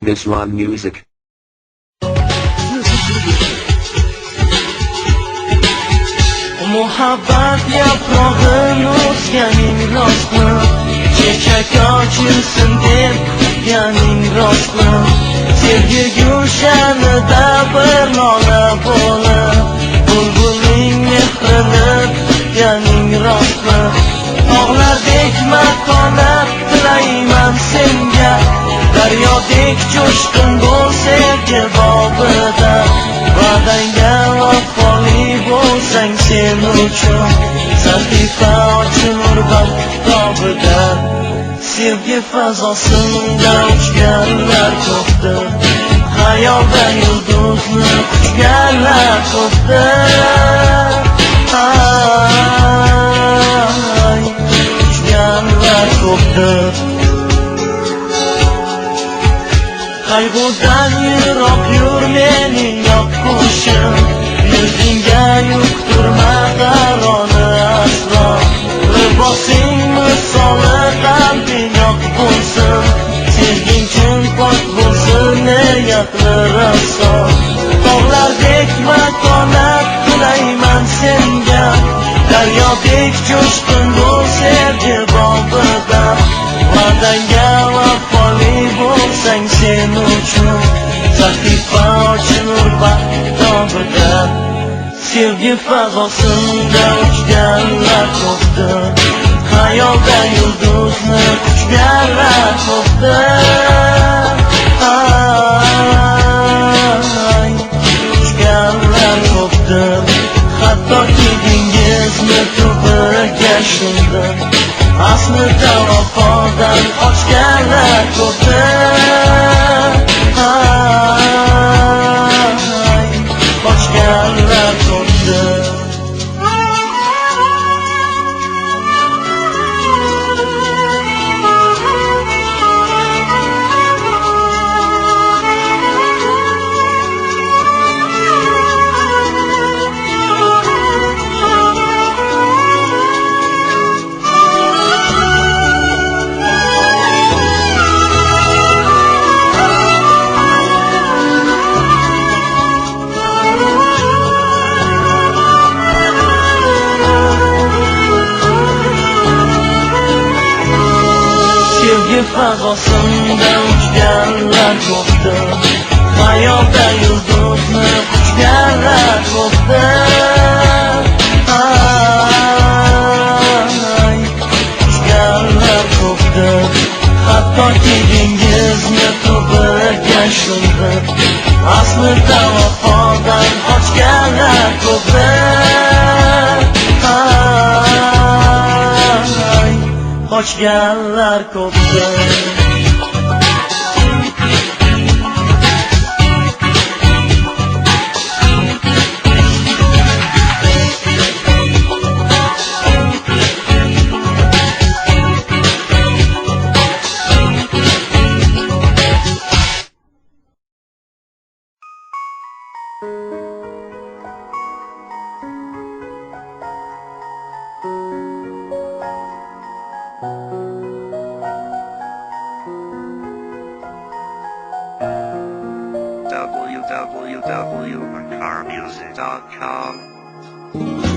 This one music. Muhebbet yaprog'in o'sganing rostmi? Chechak ochilsin deb kutganing rostmi? Sevgi gulshanida bir lola bo'lib, bulbulning mehrini kutganing rostmi? Tog'lardek matonat tilayman senga, daryodek jo'shqin bo'l sevgi bobida. Va'dangga vafoli bo'lsang sen uchun sahifa ochilur kitobida. Sevgi fazosida uchganlar ko'pdir, xayolda yulduzni quchganlar ko'pdir. Uchganlar ko'pdir. Qayg'udan yiroq yur mening yoqqushim, yuzingga yuqtirma qaroni aslo. Libosing misoli qalbing yoq bo'lsin, sevging uchun pok bo'lsin niyatli rasso. Tog'lardek matonat tilayman senga, daryodek jo'shqin bo'l sevgi bobida. Va'dangga vafoli bo'lsang sen uchun sahifa ochilur kitobida. Sevgi fazosida uchganlar ko'pdir, xayolda yulduzni quchganlar ko'pdir. Uchganlar ko'pdir. Hattoki dengizni tubiga shundir, aslida vafodan qochganlar ko'pdir. Qochganlar ko'pdir. Fazosida uchganlar ko'pdir, xayolda yulduzni quchganlar ko'pdir. Uchganlar ko'pdir. Hattoki dengizni tubiga shundir, aslida vafodan qochganlar ko'pdir. Qochganlar ko'pdir. www.macarmusic.com